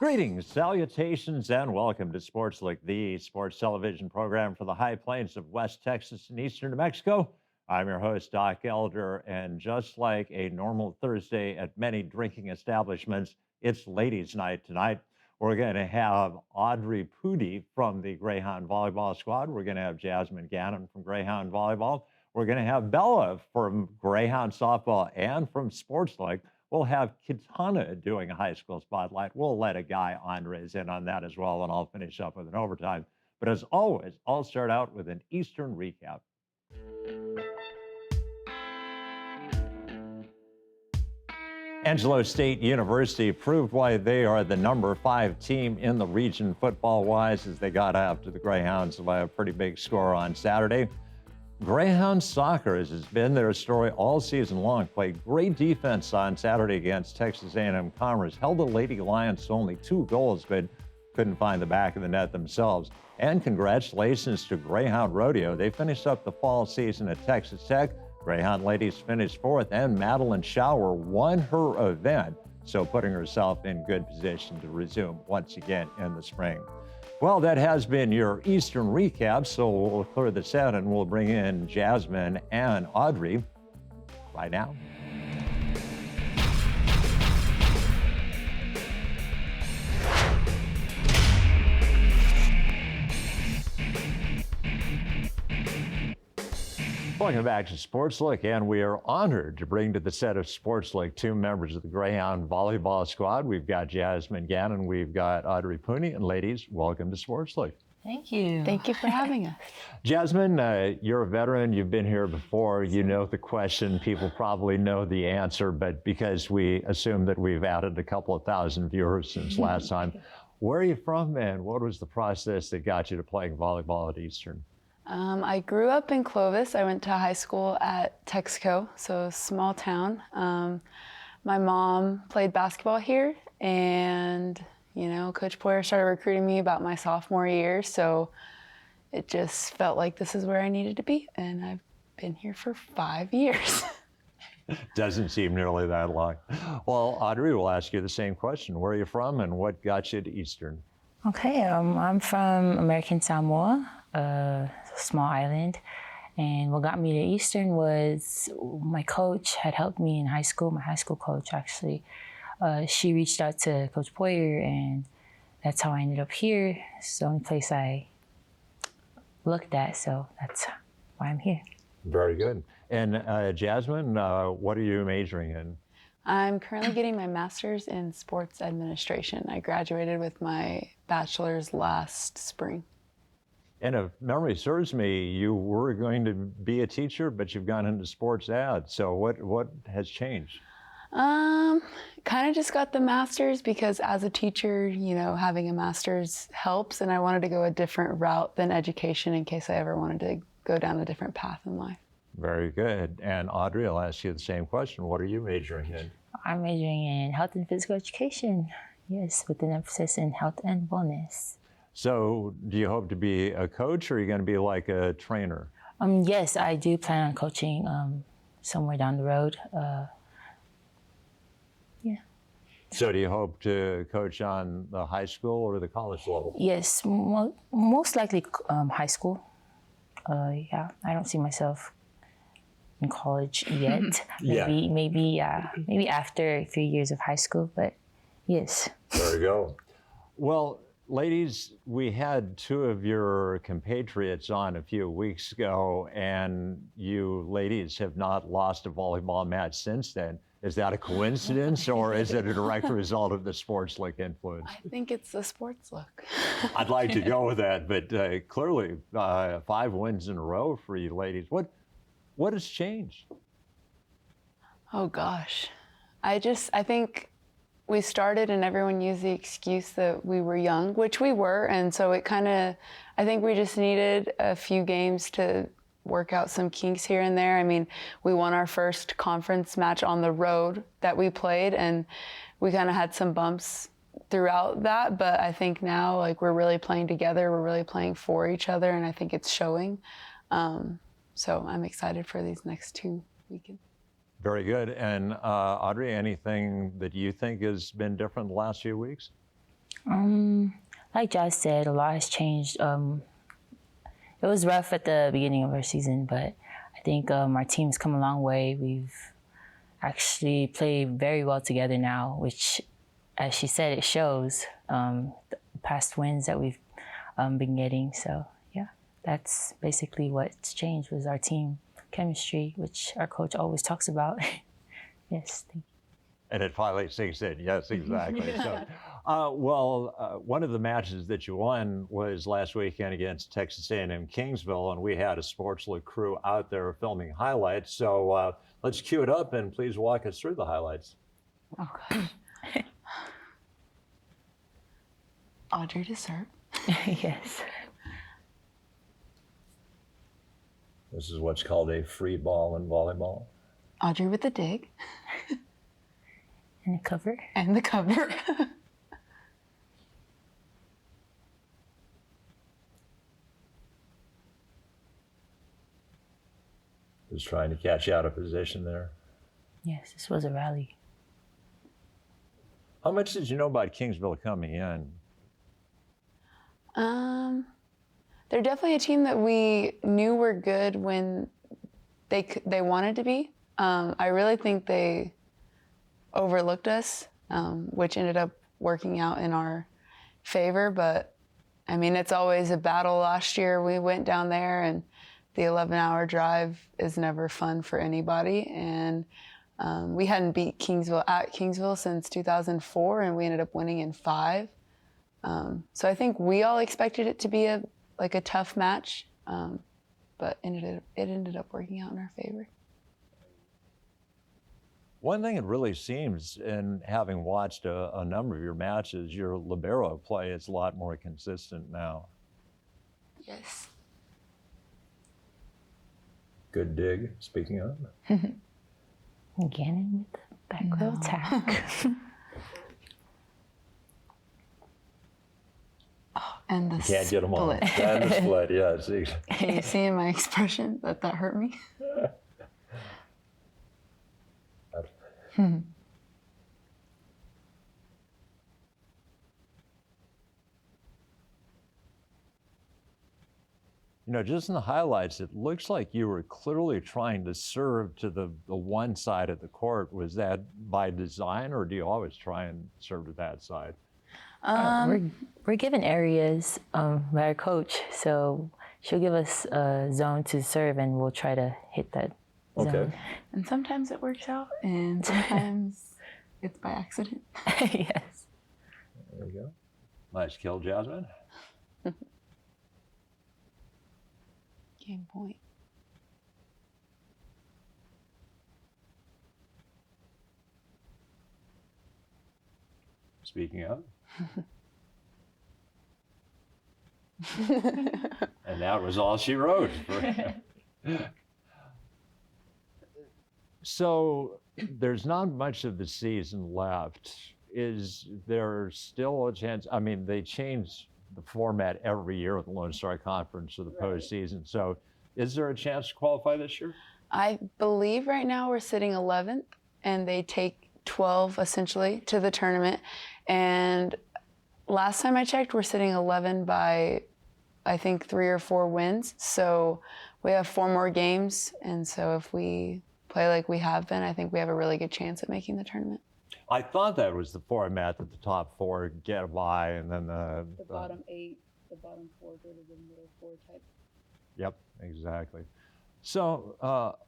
Greetings, salutations, and welcome to Sportslook, the sports television program for the high plains of West Texas and eastern New Mexico. I'm your host, Doc Elder, and just like a normal Thursday at many drinking establishments, it's ladies' night tonight. We're going to have Audrey Pudi from the Greyhound Volleyball Squad. We're going to have Jasmine Gannon from Greyhound Volleyball. We're going to have Bella from Greyhound Softball and from Sportslook. We'll have Kitana doing a high school spotlight. We'll let a guy Andres in on that as well, and I'll finish up with an overtime. But as always, I'll start out with an Eastern recap. Angelo State University proved why they are the number 5 team in the region football-wise as they got after the Greyhounds by a pretty big score on Saturday. Greyhound soccer has been their story all season long. Played great defense on Saturday against Texas A&M Commerce. Held the Lady Lions to only 2 goals, but couldn't find the back of the net themselves. And congratulations to Greyhound Rodeo. They finished up the fall season at Texas Tech. Greyhound ladies finished 4th, and Madeline Schauer won her event, so putting herself in good position to resume once again in the spring. Well, that has been your Eastern recap, so we'll clear this out and we'll bring in Jasmine and Audrey right now. Welcome back to Sportslook, and we are honored to bring to the set of Sportslook 2 members of the Greyhound Volleyball Squad. We've got Jasmine Gannon, we've got Audrey Pudi, and ladies, welcome to Sportslook. Thank you. Thank you for having us. Jasmine, you're a veteran. You've been here before. You know the question. People probably know the answer, but because we assume that we've added a couple of thousand viewers since last time, where are you from, and what was the process that got you to playing volleyball at Eastern? I grew up in Clovis. I went to high school at Texaco, so a small town. My mom played basketball here, and Coach Poyer started recruiting me about my sophomore year, so it just felt like this is where I needed to be, and I've been here for 5 years. Doesn't seem nearly that long. Well, Audrey, we'll ask you the same question. Where are you from, and what got you to Eastern? Okay, I'm from American Samoa, a small island, and what got me to Eastern was my coach had helped me in high school. My high school coach, actually, she reached out to Coach Poyer, and that's how I ended up here. It's the only place I looked at, so that's why I'm here. Very good. And Jasmine, what are you majoring in? I'm currently getting my master's in sports administration. I graduated with my bachelor's last spring. And if memory serves me, you were going to be a teacher, but you've gone into sports ad. So what has changed? Kind of just got the master's because as a teacher, having a master's helps, and I wanted to go a different route than education in case I ever wanted to go down a different path in life. Very good. And Audrey, I'll ask you the same question. What are you majoring in? I'm majoring in health and physical education, yes, with an emphasis in health and wellness. So do you hope to be a coach, or are you going to be like a trainer? Yes, I do plan on coaching somewhere down the road. Yeah. So do you hope to coach on the high school or the college level? Yes, most likely high school. Yeah, I don't see myself in college yet. Maybe after 3 years of high school, but yes. There you go. Well, ladies, we had 2 of your compatriots on a few weeks ago, and you ladies have not lost a volleyball match since then. Is that a coincidence, or is it a direct result of the Sportslook influence? I think it's the Sportslook. I'd like to go with that, but clearly 5 wins in a row for you ladies. What has changed? Oh gosh, I think we started and everyone used the excuse that we were young, which we were, and so I think we just needed a few games to work out some kinks here and there. I mean, we won our first conference match on the road that we played, and we kind of had some bumps throughout that, but I think now we're really playing together, we're really playing for each other, and I think it's showing. So I'm excited for these next 2 weekends. Very good. And Audrey, anything that you think has been different the last few weeks? Like Jazz said, a lot has changed. It was rough at the beginning of our season, but I think our team's come a long way. We've actually played very well together now, which, as she said, it shows the past wins that we've been getting. So yeah, that's basically what's changed was our team chemistry, which our coach always talks about. Yes, thank you. And it finally sinks in. Yes, exactly. So, one of the matches that you won was last weekend against Texas A&M Kingsville, and we had a Sportslook crew out there filming highlights. So let's cue it up, and please walk us through the highlights. Oh gosh. Audrey to serve. Yes. This is what's called a free ball in volleyball. Audrey with the dig. And the cover. And the cover. Just trying to catch you out of position there. Yes, this was a rally. How much did you know about Kingsville coming in? They're definitely a team that we knew were good when they wanted to be. I really think they overlooked us, which ended up working out in our favor. But I mean, it's always a battle. Last year we went down there, and the 11-hour drive is never fun for anybody. And we hadn't beat Kingsville at Kingsville since 2004, and we ended up winning in 5. So I think we all expected it to be a tough match, but it ended up working out in our favor. One thing it really seems, in having watched a number of your matches, your libero play is a lot more consistent now. Yes. Good dig, speaking of. Gannon with the back row attack. And the Can't get them all. split. And the split, yeah. See. Can you see in my expression that hurt me? You know, just in the highlights, it looks like you were clearly trying to serve to the one side of the court. Was that by design, or do you always try and serve to that side? We're given areas by our coach, so she'll give us a zone to serve, and we'll try to hit that zone. Okay. And sometimes it works out, and sometimes it's by accident. Yes. There you go. Nice kill, Jasmine. Game point. Speaking of. And that was all she wrote. So there's not much of the season left. Is there still a chance? I mean, they change the format every year with the Lone Star Conference or the postseason. So is there a chance to qualify this year? I believe right now we're sitting 11th, and they take 12 essentially to the tournament. And last time I checked, we're sitting 11 by, I think, 3 or 4 wins. So we have 4 more games. And so if we play like we have been, I think we have a really good chance at making the tournament. I thought that was the format, that the top 4 get a bye, and then The bottom 8, the bottom 4 go to the middle 4 type. Yep, exactly. So,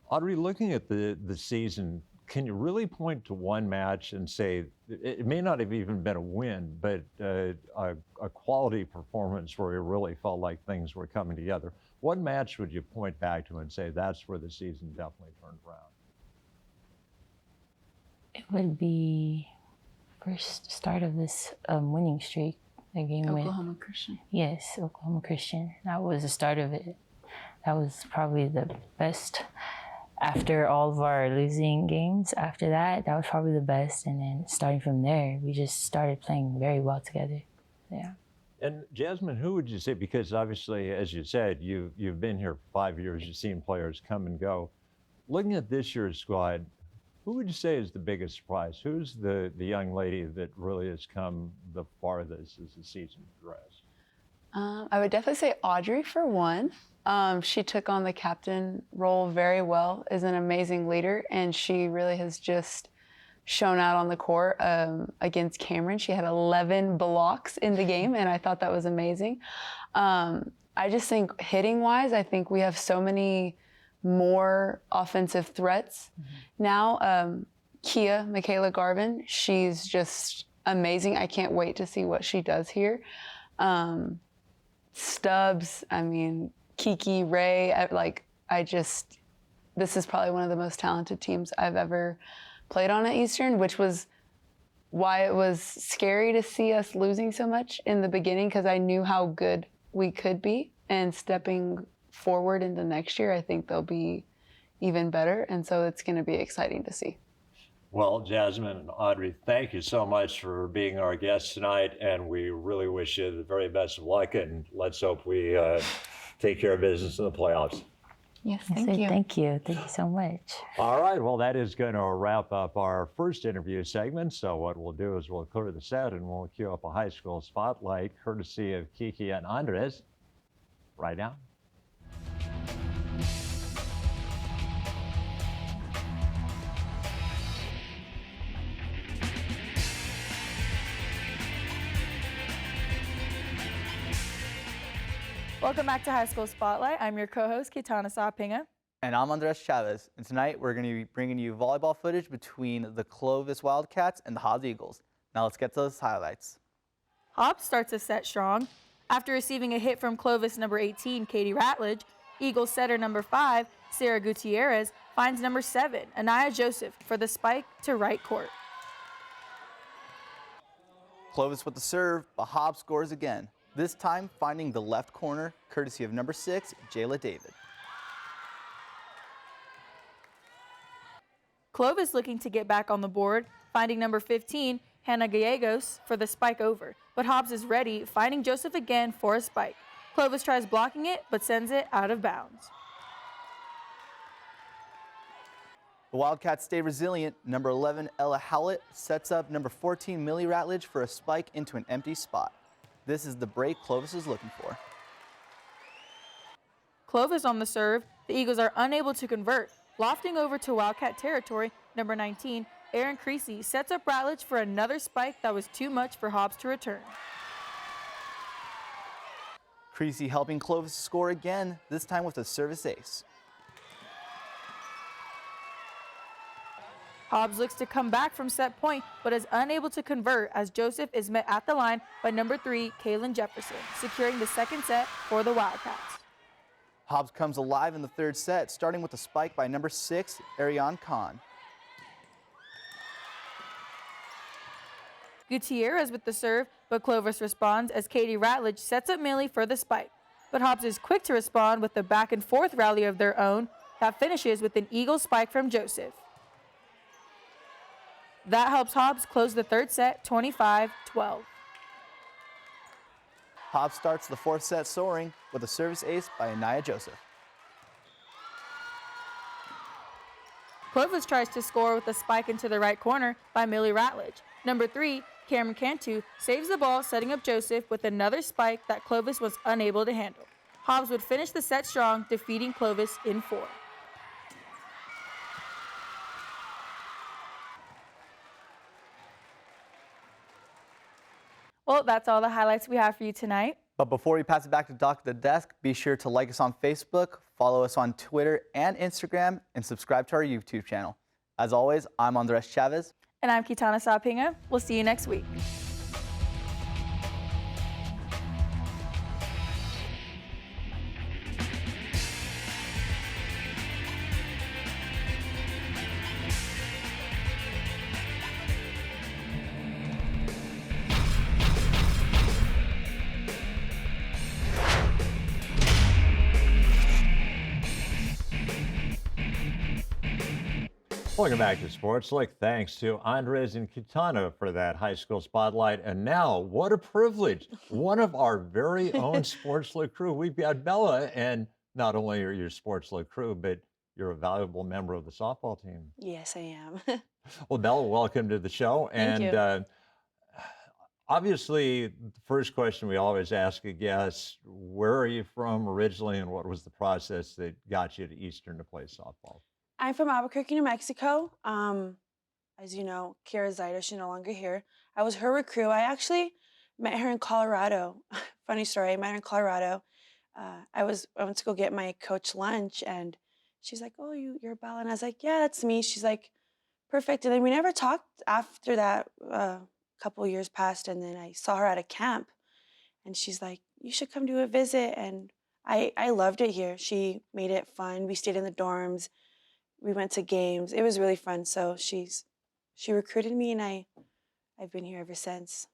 Audrey, looking at the season, can you really point to one match and say, it may not have even been a win, but a quality performance where you really felt like things were coming together? What match would you point back to and say that's where the season definitely turned around? It would be first start of this winning streak. The game Oklahoma Christian. Yes, Oklahoma Christian. That was the start of it. That was probably the best. After all of our losing games, after that was probably the best. And then starting from there, we just started playing very well together. Yeah. And Jasmine, who would you say, because obviously, as you said, you've been here for 5 years, you've seen players come and go. Looking at this year's squad, Who would you say is the biggest surprise? Who's the young lady that really has come the farthest as the season progressed? I would definitely say Audrey for one. She took on the captain role very well, is an amazing leader, and she really has just shown out on the court against Cameron. She had 11 blocks in the game, and I thought that was amazing. I just think hitting-wise, I think we have so many more offensive threats now. Michaela Garvin, she's just amazing. I can't wait to see what she does here. Stubbs, I mean, Kiki, Ray, this is probably one of the most talented teams I've ever played on at Eastern, which was why it was scary to see us losing so much in the beginning, because I knew how good we could be. And stepping forward into next year, I think they'll be even better. And so it's going to be exciting to see. Well, Jasmine and Audrey, thank you so much for being our guests tonight, and we really wish you the very best of luck, and let's hope we take care of business in the playoffs. Yes, Thank you. Thank you so much. All right, well, that is going to wrap up our first interview segment. So what we'll do is we'll clear the set and we'll cue up a high school spotlight courtesy of Kiki and Andres right now. Welcome back to High School Spotlight. I'm your co-host, Kitana Sapinga. And I'm Andres Chavez. And tonight we're going to be bringing you volleyball footage between the Clovis Wildcats and the Hobbs Eagles. Now let's get to those highlights. Hobbs starts a set strong. After receiving a hit from Clovis number 18, Katie Ratledge, Eagles setter number 5, Sarah Gutierrez, finds number 7, Anaya Joseph, for the spike to right court. Clovis with the serve, but Hobbs scores again. This time finding the left corner, courtesy of number 6, Jayla David. Clovis looking to get back on the board, finding number 15, Hannah Gallegos, for the spike over. But Hobbs is ready, finding Joseph again for a spike. Clovis tries blocking it, but sends it out of bounds. The Wildcats stay resilient. Number 11, Ella Howlett, sets up number 14, Millie Ratledge, for a spike into an empty spot. This is the break Clovis is looking for. Clovis on the serve, the Eagles are unable to convert. Lofting over to Wildcat territory, number 19, Erin Creasy sets up Ratledge for another spike that was too much for Hobbs to return. Creasy helping Clovis score again, this time with a service ace. Hobbs looks to come back from set point, but is unable to convert as Joseph is met at the line by number 3, Kaylin Jefferson, securing the second set for the Wildcats. Hobbs comes alive in the third set, starting with a spike by number 6, Ariane Khan. Gutierrez with the serve, but Clovis responds as Katie Ratledge sets up Millie for the spike. But Hobbs is quick to respond with a back and forth rally of their own that finishes with an Eagle spike from Joseph. That helps Hobbs close the third set 25-12. Hobbs starts the fourth set soaring with a service ace by Anaya Joseph. Clovis tries to score with a spike into the right corner by Millie Ratledge. Number 3, Cameron Cantu, saves the ball, setting up Joseph with another spike that Clovis was unable to handle. Hobbs would finish the set strong, defeating Clovis in 4. Well, that's all the highlights we have for you tonight. But before we pass it back to Doc at the Desk, be sure to like us on Facebook, follow us on Twitter and Instagram, and subscribe to our YouTube channel. As always, I'm Andres Chavez. And I'm Kitana Sapinga. We'll see you next week. Welcome back to Sportslook. Thanks to Andres and Kitana for that high school spotlight. And now, what a privilege. One of our very own Sportslook crew. We've got Bella, and not only are you Sportslook crew, but you're a valuable member of the softball team. Yes, I am. Well, Bella, welcome to the show. Thank And you. obviously, the first question we always ask a guest, where are you from originally, and what was the process that got you to Eastern to play softball? I'm from Albuquerque, New Mexico. As you know, Kira Zaida, she's no longer here. I was her recruit. I actually met her in Colorado. Funny story. I met her in Colorado. I went to go get my coach lunch, and she's like, "Oh, you're Bella," and I was like, "Yeah, that's me." She's like, "Perfect." And then we never talked after that. Couple years passed, and then I saw her at a camp, and she's like, "You should come do a visit." And I loved it here. She made it fun. We stayed in the dorms. We went to games. It was really fun. So she recruited me, and I've been here ever since.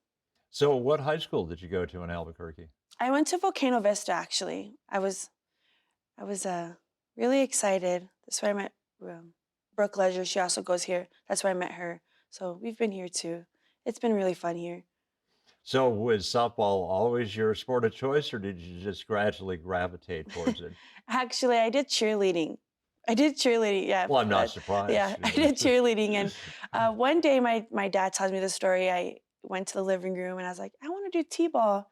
So, what high school did you go to in Albuquerque? I went to Volcano Vista actually. I was really excited. That's where I met Brooke Leisure. She also goes here. That's where I met her. So we've been here too. It's been really fun here. So, was softball always your sport of choice, or did you just gradually gravitate towards it? Actually, I did cheerleading. Yeah. Well, I'm not surprised. Yeah, I did cheerleading. And one day, my dad tells me the story. I went to the living room and I was like, I want to do t-ball.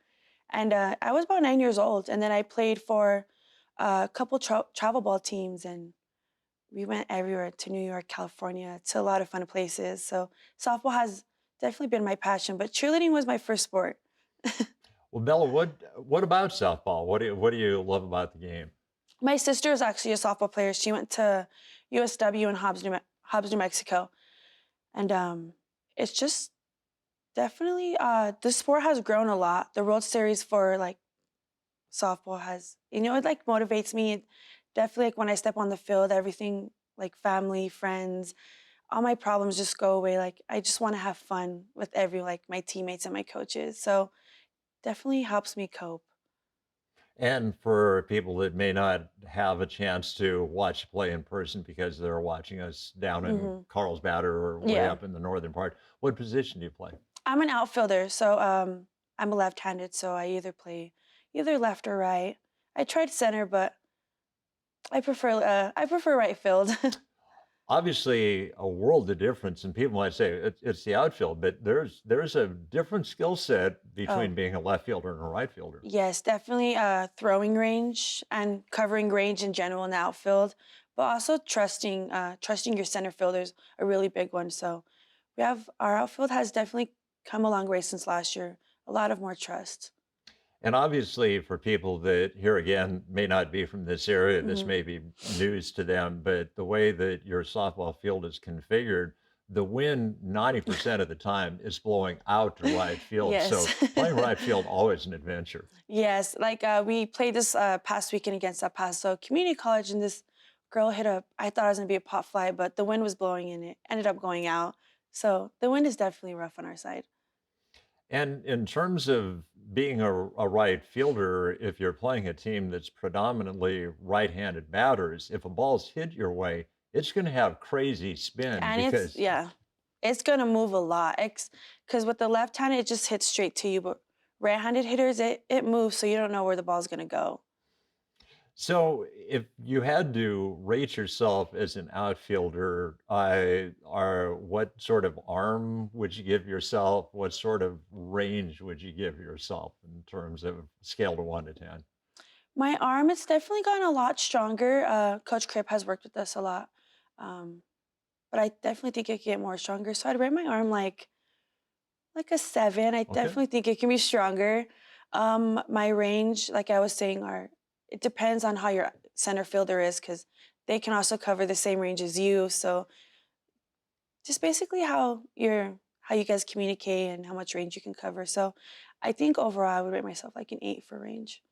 And I was about 9 years old. And then I played for a couple travel ball teams, and we went everywhere to New York, California, to a lot of fun places. So softball has definitely been my passion, but cheerleading was my first sport. Well, Bella, what about softball? What do you love about the game? My sister is actually a softball player. She went to USW in Hobbs, New Mexico. And it's just definitely, the sport has grown a lot. The World Series for like softball has, it like motivates me. It definitely, like when I step on the field, everything like family, friends, all my problems just go away. Like I just want to have fun with like my teammates and my coaches. So definitely helps me cope. And for people that may not have a chance to watch play in person because they're watching us down in Hmm. Carlsbad or way Yeah. up in the northern part, what position do you play? I'm an outfielder, so I'm a left-handed, so I either play either left or right. I tried center, but I prefer right field. Obviously, a world of difference, and people might say it's the outfield, but there's a different skill set between Oh, being a left fielder and a right fielder. yes, definitely throwing range and covering range in general in the outfield, but also trusting your center fielder is a really big one. So our outfield has definitely come a long way since last year. A lot of more trust. And obviously, for people that here again may not be from this area, this Hmm. may be news to them, but the way that your softball field is configured, the wind 90% of the time is blowing out to right field. Yes. So playing right field always an adventure. Yes, like we played this past weekend against El Paso Community College, and this girl I thought it was gonna be a pop fly, but the wind was blowing and it ended up going out. So the wind is definitely rough on our side. And in terms of being a right fielder, if you're playing a team that's predominantly right-handed batters, if a ball's hit your way, it's going to have crazy spin And because it's gonna move a lot. Because with the left hand, it just hits straight to you, but right-handed hitters, it moves, so you don't know where the ball's gonna go. so if you had to rate yourself as an outfielder, what sort of arm would you give yourself? What sort of range would you give yourself in terms of scale to 1 to 10? My arm, it's definitely gotten a lot stronger. Coach Cripp has worked with us a lot. Um, but I definitely think it can get more stronger. So I'd rate my arm like a 7. I Okay. definitely think it can be stronger. My range, like I was saying, it depends on how your center fielder is because they can also cover the same range as you. So just basically how you guys communicate and how much range you can cover. So I think overall I would rate myself like an 8 for range.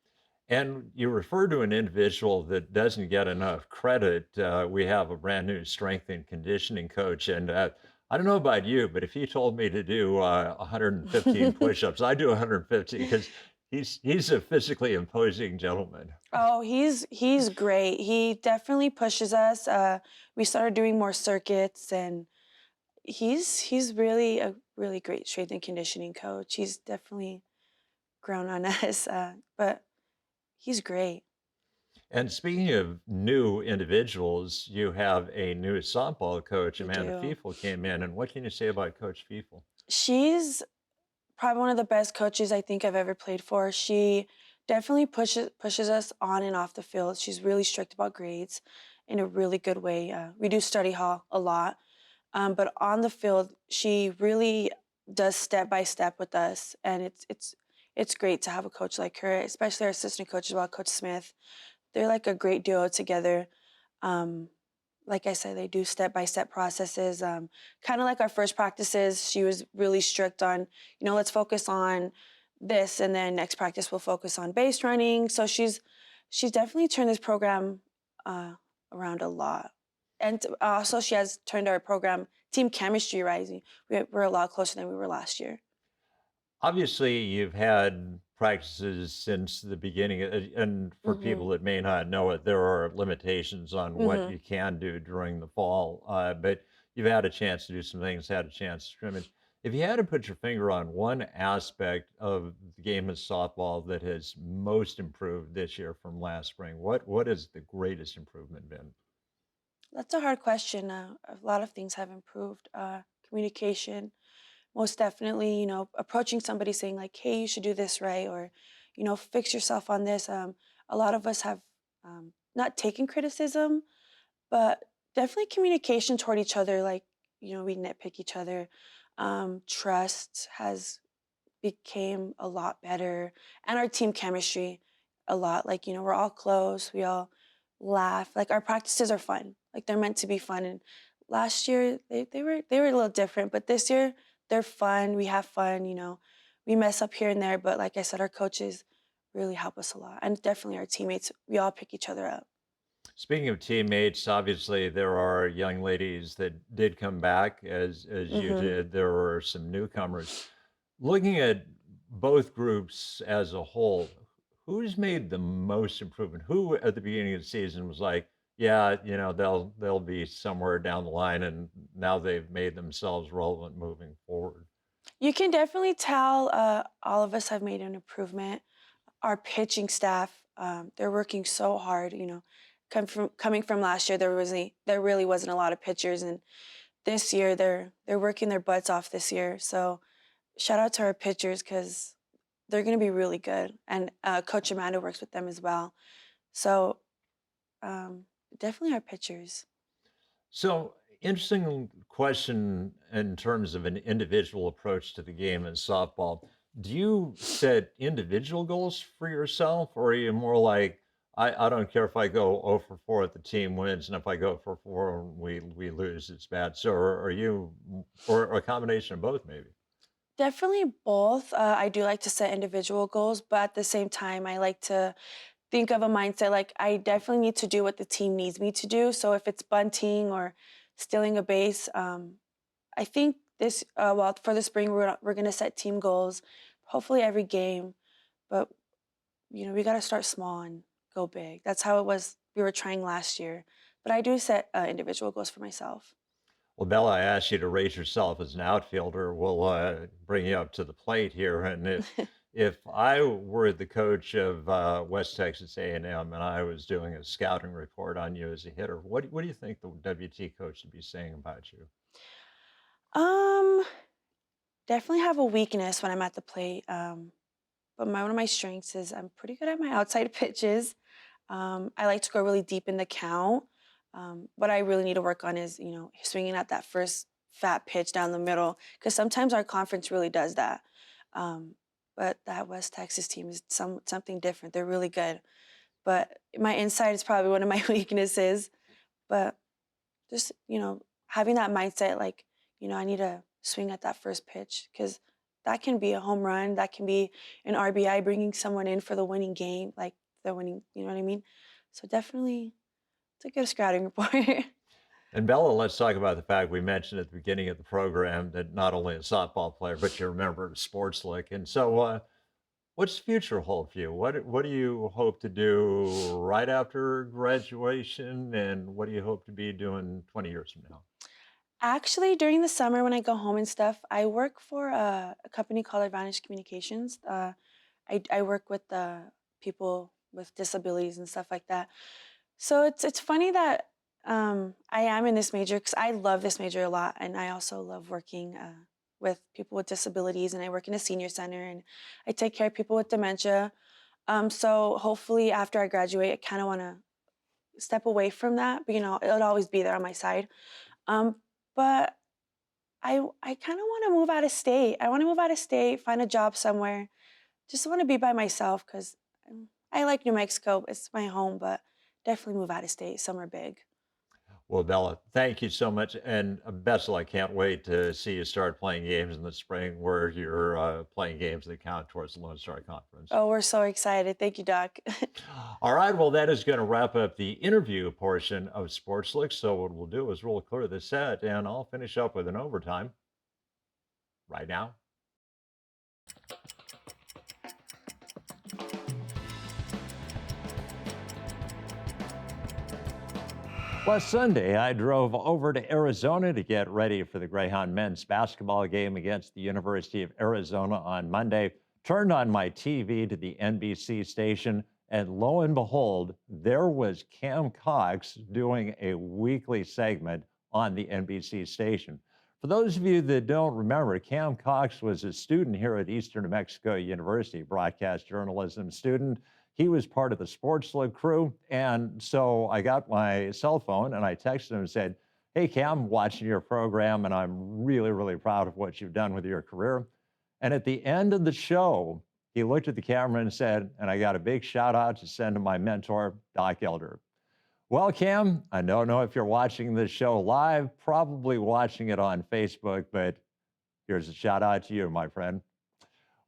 And you refer to an individual that doesn't get enough credit. We have a brand new strength and conditioning coach, and I don't know about you, but if he told me to do 115 push-ups, I do 150 because he's a physically imposing gentleman. Oh, he's great. He definitely pushes us. We started doing more circuits, and he's really a really great strength and conditioning coach. He's definitely grown on us, but he's great. And speaking of new individuals, you have a new softball coach. We Amanda do. Fiefel came in, and what can you say about Coach Fiefel? She's probably one of the best coaches I think I've ever played for. She definitely pushes us on and off the field. She's really strict about grades in a really good way. We do study hall a lot, but on the field, she really does step by step with us, and it's great to have a coach like her, especially our assistant coach as well, Coach Smith. They're like a great duo together. Um, like I said, they do step by step processes. Kind of like our first practices, she was really strict on, let's focus on this, and then next practice we'll focus on base running. So she's definitely turned this program uh, around a lot, and also she has turned our program team chemistry rising. We're a lot closer than we were last year. Obviously, you've had practices since the beginning, and for Hmm. people that may not know it, there are limitations on what Hmm. you can do during the fall. But you've had a chance to do some things, had a chance to scrimmage. If you had to put your finger on one aspect of the game of softball that has most improved this year from last spring, what has the greatest improvement been? That's a hard question. A lot of things have improved. Communication, most definitely, approaching somebody saying like, hey, you should do this right, or, fix yourself on this. A lot of us have not taken criticism, but definitely communication toward each other. Like, we nitpick each other. Trust has became a lot better, and our team chemistry a lot. Like, we're all close. We all laugh. Like our practices are fun. Like they're meant to be fun. And last year they were a little different, but this year they're fun. We have fun. We mess up here and there, but like I said, our coaches really help us a lot, and definitely our teammates. We all pick each other up. Speaking of teammates, obviously there are young ladies that did come back as you Hmm. did. There were some newcomers. Looking at both groups as a whole, who's made the most improvement? Who at the beginning of the season was like, yeah, they'll be somewhere down the line, and now they've made themselves relevant moving forward. You can definitely tell all of us have made an improvement. Our pitching staff, they're working so hard. Coming from last year, there really wasn't a lot of pitchers, and this year they're working their butts off this year. So shout out to our pitchers because they're going to be really good, and Coach Amanda works with them as well. So um, definitely our pitchers. So, interesting question in terms of an individual approach to the game in softball. Do you set individual goals for yourself, or are you more like, I don't care if I go 0 for 4 if the team wins, and if I go for 4 and we lose, it's bad. So, are you, or a combination of both, maybe? Definitely both. I do like to set individual goals, but at the same time, I like to think of a mindset like I definitely need to do what the team needs me to do. So if it's bunting or stealing a base, I think well, for the spring we're gonna set team goals, hopefully every game. But we got to start small and go big. That's how it was. We were trying last year, but I do set individual goals for myself. Well, Bella, I asked you to raise yourself as an outfielder. We'll bring you up to the plate here. And if I were the coach of West Texas A&M and I was doing a scouting report on you as a hitter, what do you think the WT coach would be saying about you? um, Definitely have a weakness when I'm at the plate. But one of my strengths is I'm pretty good at my outside pitches. I like to go really deep in the count. What I really need to work on is, swinging at that first fat pitch down the middle, because sometimes our conference really does that. Um, but that West Texas team is something different. They're really good. But my inside is probably one of my weaknesses. But just, having that mindset, like, I need to swing at that first pitch because that can be a home run. That can be an RBI bringing someone in for the winning game, like the winning, you know what I mean? So definitely, it's a good scouting report. And Bella, let's talk about the fact we mentioned at the beginning of the program that not only a softball player, but you're a member of Sportslook. And so, what's the future hold for you? What do you hope to do right after graduation, and what do you hope to be doing 20 years from now? Actually, during the summer when I go home and stuff, I work for a company called Advantage Communications. I work with the people with disabilities and stuff like that. So it's funny that I am in this major because I love this major a lot, and I also love working with people with disabilities, and I work in a senior center, and I take care of people with dementia. So hopefully after I graduate, I kind of want to step away from that, but it'll always be there on my side. Um, but I kind of want to move out of state. I want to move out of state, find a job somewhere. Just want to be by myself because I like New Mexico. It's my home, but definitely move out of state, somewhere big. Well, Bella, thank you so much, and best of luck. Can't wait to see you start playing games in the spring where you're playing games that count towards the Lone Star Conference. Oh, we're so excited. Thank you, Doc. All right, well, that is going to wrap up the interview portion of Sportslook. So what we'll do is we'll clear the set, and I'll finish up with an overtime right now. Last Sunday, I drove over to Arizona to get ready for the Greyhound men's basketball game against the University of Arizona on Monday. Turned on my TV to the NBC station, and lo and behold, there was Cam Cox doing a weekly segment on the NBC station. For those of you that don't remember, Cam Cox was a student here at Eastern New Mexico University, broadcast journalism student. He was part of the Sportslook crew. And so I got my cell phone and I texted him and said, "Hey, Cam, watching your program, and I'm really, really proud of what you've done with your career." And at the end of the show, he looked at the camera and said, "And I got a big shout out to send to my mentor, Doc Elder." Well, Cam, I don't know if you're watching this show live, probably watching it on Facebook, but here's a shout out to you, my friend.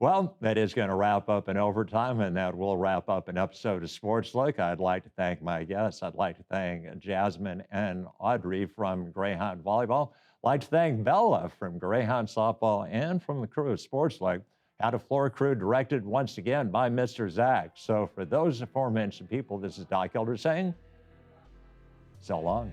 Well, that is going to wrap up an overtime, and that will wrap up an episode of Sportslook. I'd like to thank my guests. I'd like to thank Jasmine and Audrey from Greyhound Volleyball. I'd like to thank Bella from Greyhound Softball and from the crew of Sportslook. Had a floor crew directed once again by Mr. Zach. So for those aforementioned people, this is Doc Elder saying, so long.